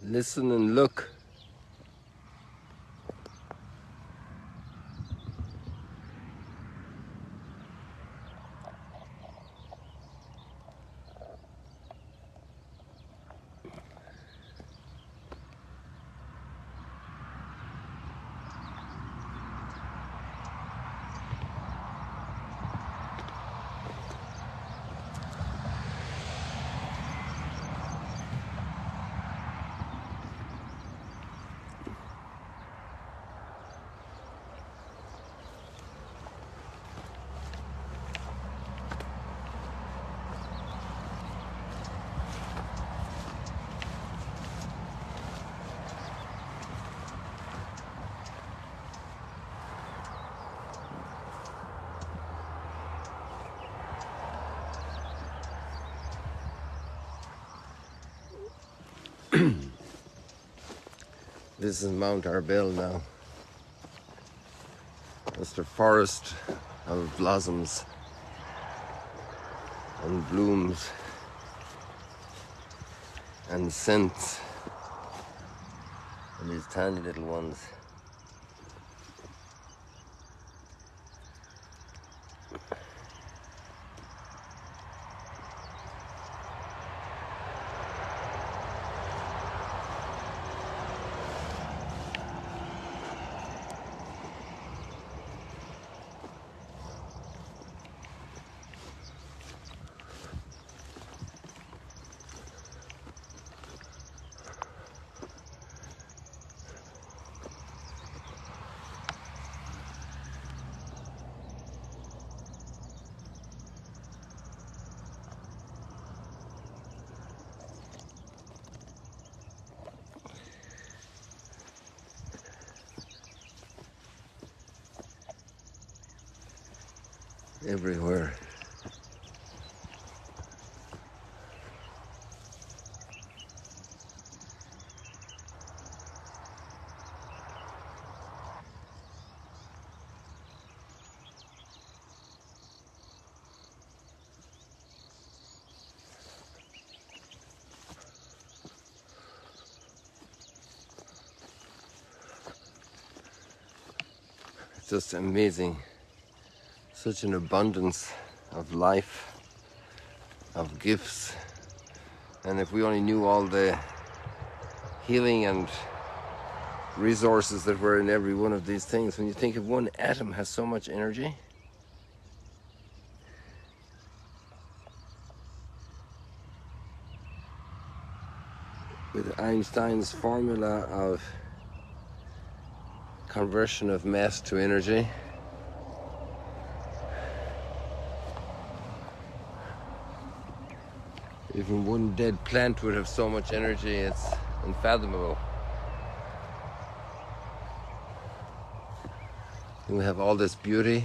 Listen and look. This is Mount Arbel now. It's the forest of blossoms and blooms and scents and these tiny little ones. Everywhere. It's just amazing. Such an abundance of life, of gifts. And if we only knew all the healing and resources that were in every one of these things. When you think of one atom has so much energy. With Einstein's formula of conversion of mass to energy, even one dead plant would have so much energy, it's unfathomable. And we have all this beauty.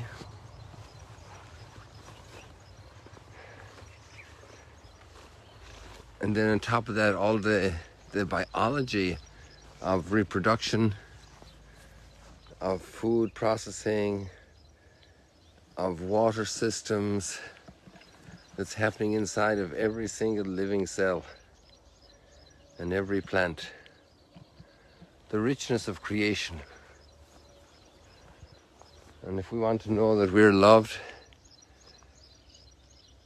And then on top of that, all the biology of reproduction, of food processing, of water systems that's happening inside of every single living cell and every plant. The richness of creation. And if we want to know that we're loved,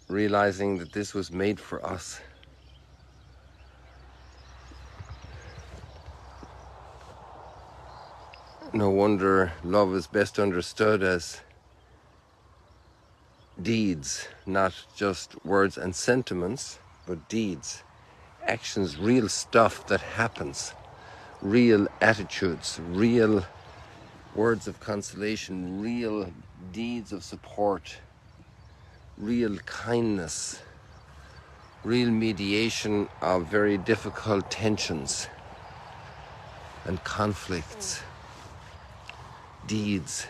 realizing that this was made for us, no wonder love is best understood as deeds, not just words and sentiments, but deeds, actions, real stuff that happens, real attitudes, real words of consolation, real deeds of support, real kindness, real mediation of very difficult tensions and conflicts, deeds.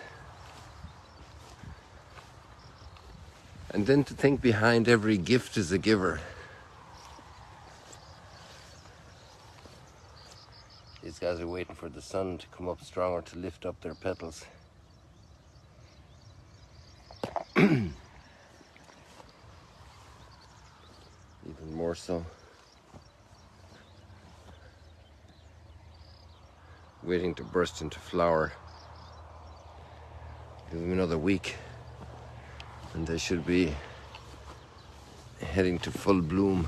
And then to think behind every gift is a giver. These guys are waiting for the sun to come up stronger to lift up their petals. Even more so. waiting to burst into flower. Give them another week and they should be heading to full bloom.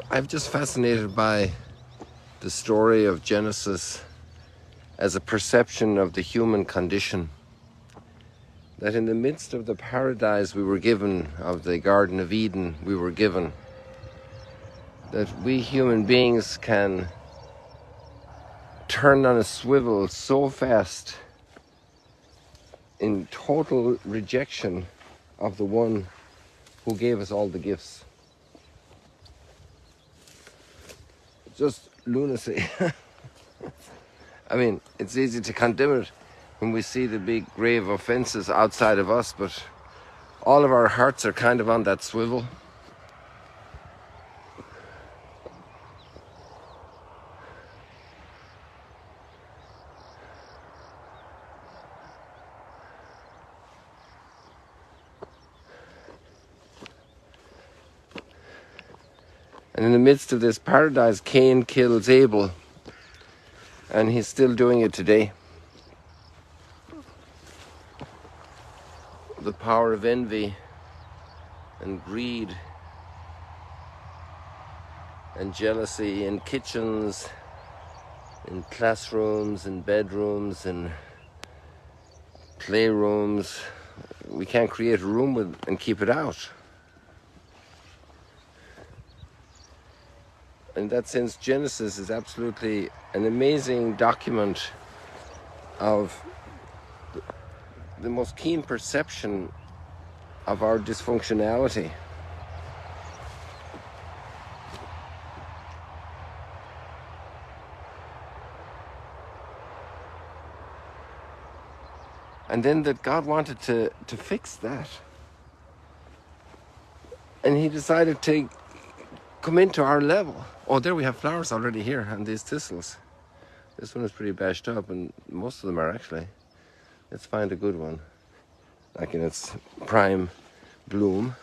I'm just fascinated by the story of Genesis as a perception of the human condition. That in the midst of the paradise we were given, of the Garden of Eden we were given, that we human beings can turn on a swivel so fast in total rejection of the one who gave us all the gifts. Just lunacy. I mean, it's easy to condemn it when we see the big grave offenses outside of us, but all of our hearts are kind of on that swivel. And in the midst of this paradise, Cain kills Abel, and he's still doing it today. The power of envy and greed and jealousy in kitchens, in classrooms, in bedrooms, in playrooms. We can't create a room with and keep it out. In that sense, Genesis is absolutely an amazing document of the most keen perception of our dysfunctionality. And then that God wanted to fix that. And he decided to come into our level. Oh, there we have flowers already here, and these thistles. This one is pretty bashed up, and most of them are actually. Let's find a good one, like in its prime bloom.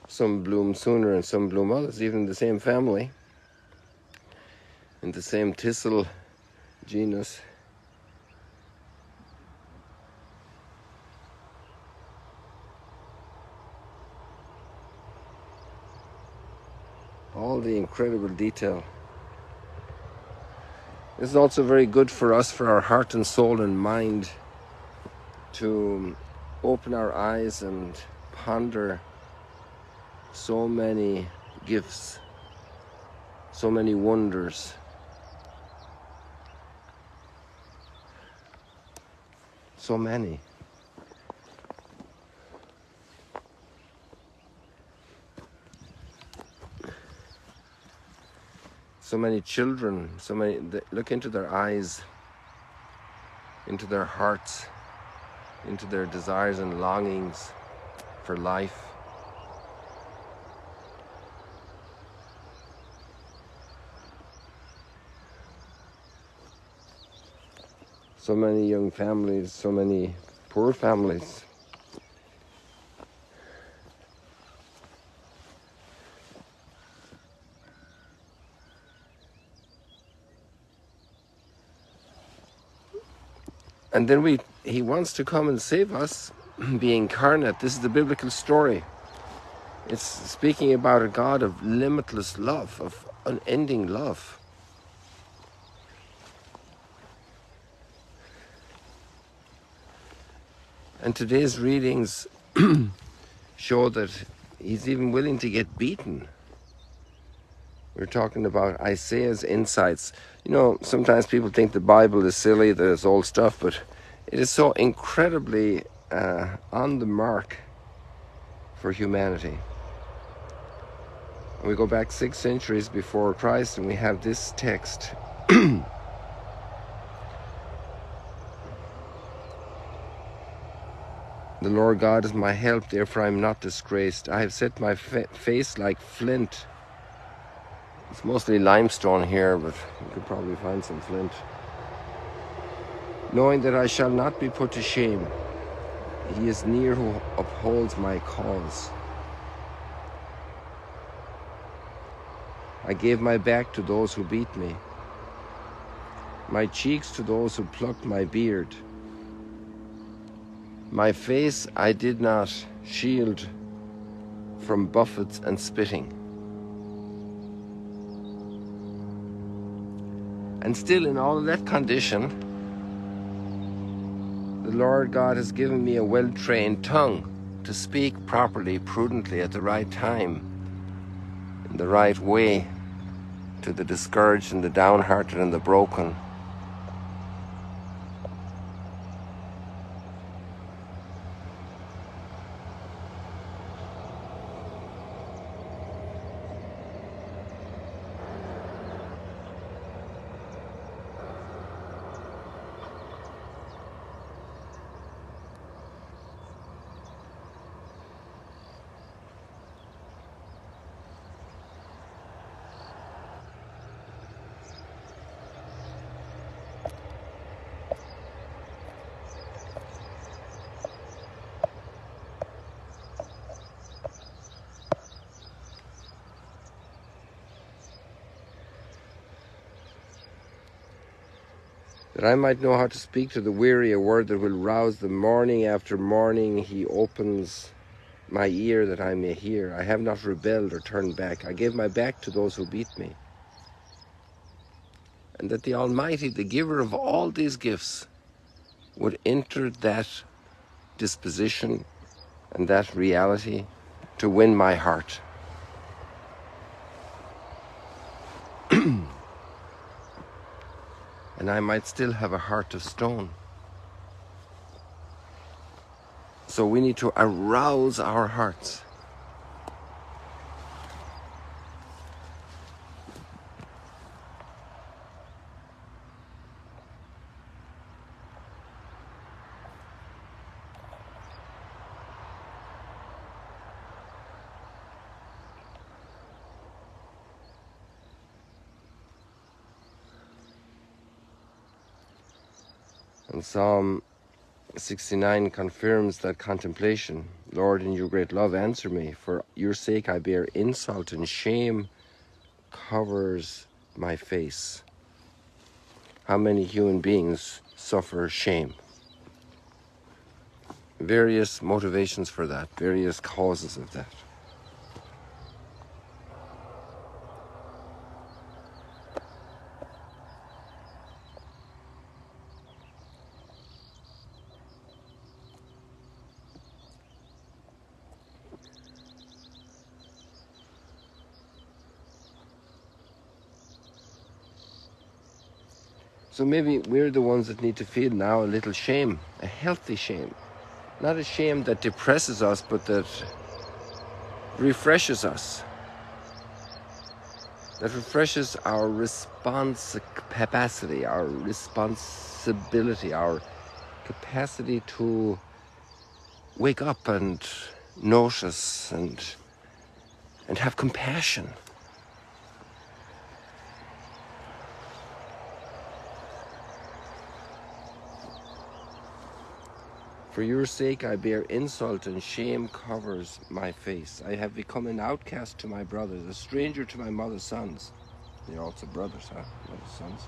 Some bloom sooner and some bloom others, even in the same family, in the same thistle genus. All the incredible detail. This is also very good for us, for our heart and soul and mind, to open our eyes and ponder so many gifts, so many wonders. So many. So many children, so many, look into their eyes, into their hearts, into their desires and longings for life. So many young families, so many poor families. And then he wants to come and save us, be incarnate. This is the biblical story. It's speaking about a God of limitless love, of unending love. And today's readings show that he's even willing to get beaten. We're talking about Isaiah's insights. You know, sometimes people think the Bible is silly, that it's old stuff, but it is so incredibly on the mark for humanity. And we go back 6 centuries before Christ and we have this text. The Lord God is my help, therefore I am not disgraced. I have set my face like flint It's mostly limestone here, but you could probably find some flint. Knowing that I shall not be put to shame, he is near who upholds my cause. I gave my back to those who beat me, my cheeks to those who plucked my beard. My face I did not shield from buffets and spitting. And still in all of that condition, the Lord God has given me a well-trained tongue to speak properly, prudently, at the right time, in the right way, to the discouraged and the downhearted and the broken. That I might know how to speak to the weary a word that will rouse them morning after morning. He opens my ear that I may hear. I have not rebelled or turned back. I gave my back to those who beat me. And that the Almighty, the giver of all these gifts, would enter that disposition and that reality to win my heart. And I might still have a heart of stone. So we need to arouse our hearts. And Psalm 69 confirms that contemplation. Lord, in your great love, answer me. For your sake I bear insult, and shame covers my face. How many human beings suffer shame? Various motivations for that, various causes of that. So maybe we're the ones that need to feel now a little shame, a healthy shame. Not a shame that depresses us, but that refreshes us. That refreshes our response capacity, our responsibility, our capacity to wake up and notice and have compassion. For your sake I bear insult, and shame covers my face. I have become an outcast to my brothers, a stranger to my mother's sons. They're also brothers, huh? Mother's sons.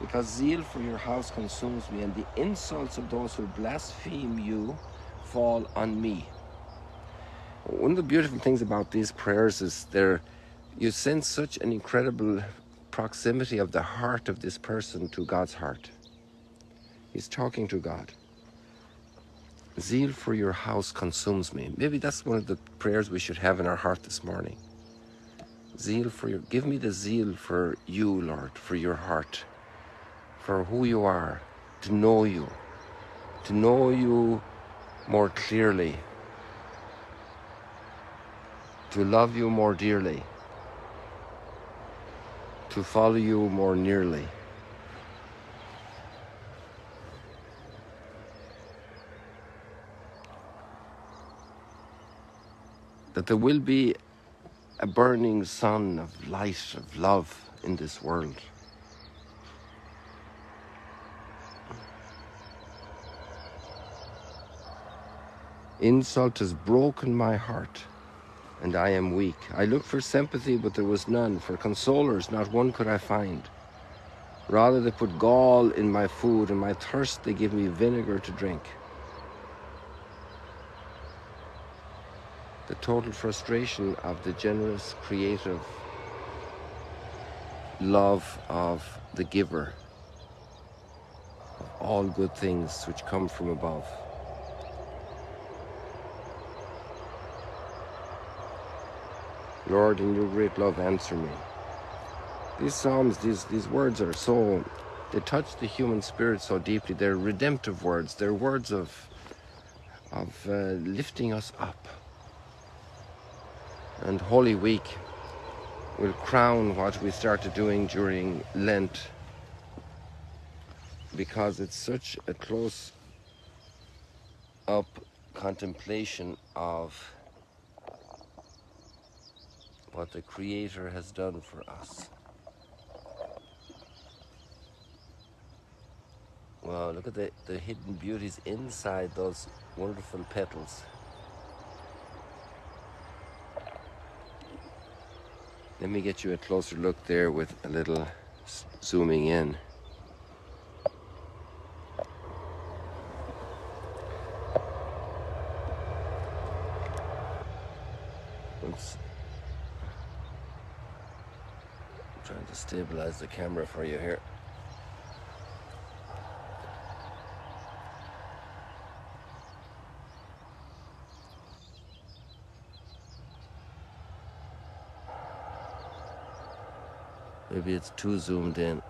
Because zeal for your house consumes me, and the insults of those who blaspheme you fall on me. One of the beautiful things about these prayers is you sense such an incredible proximity of the heart of this person to God's heart. He's talking to God. Zeal for your house consumes me. Maybe that's one of the prayers we should have in our heart this morning. Give me the zeal for you, Lord, for your heart, for who you are, to know you more clearly, to love you more dearly, to follow you more nearly. That there will be a burning sun of light, of love in this world. Insult has broken my heart, and I am weak. I looked for sympathy, but there was none. For consolers, not one could I find. Rather, they put gall in my food, and my thirst they give me vinegar to drink. The total frustration of the generous, creative love of the giver of all good things which come from above. Lord, in your great love, answer me. These psalms, these words are so, they touch the human spirit so deeply. They're redemptive words. They're words of lifting us up. And Holy Week will crown what we started doing during Lent, because it's such a close-up contemplation of what the Creator has done for us. Wow, look at the hidden beauties inside those wonderful petals. Let me get you a closer look there with a little zooming in. Oops. I'm trying to stabilize the camera for you here. Maybe it's too zoomed in.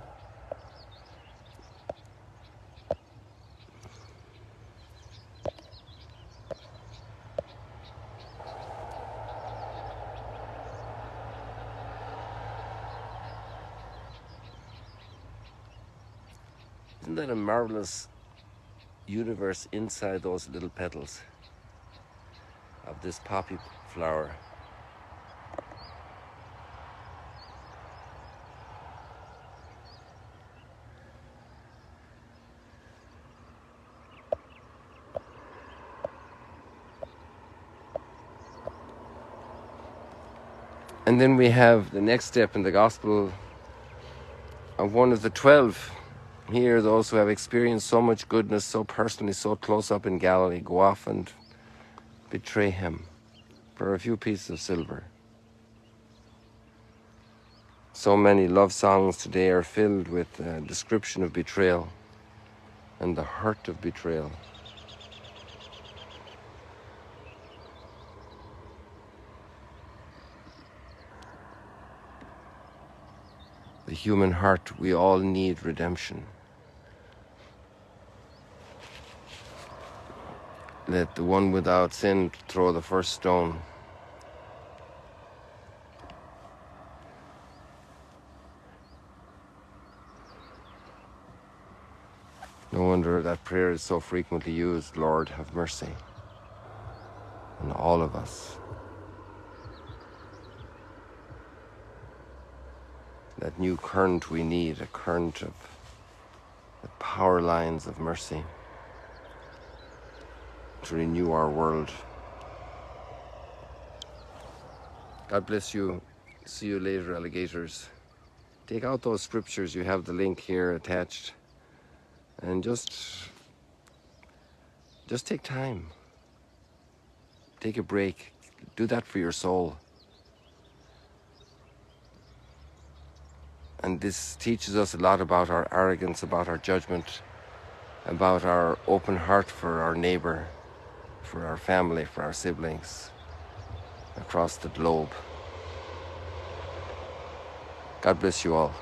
Isn't that a marvelous universe inside those little petals of this poppy flower? And then we have the next step in the gospel of one of the 12. Here, those who have experienced so much goodness, so personally, so close up in Galilee, go off and betray him for a few pieces of silver. So many love songs today are filled with a description of betrayal and the hurt of betrayal. The human heart, we all need redemption. Let the one without sin throw the first stone. No wonder that prayer is so frequently used. Lord, have mercy on all of us. That new current we need, a current of the power lines of mercy to renew our world. God bless you. See you later, alligators. Take out those scriptures. You have the link here attached. And just take time. Take a break. Do that for your soul. And this teaches us a lot about our arrogance, about our judgment, about our open heart for our neighbor, for our family, for our siblings across the globe. God bless you all.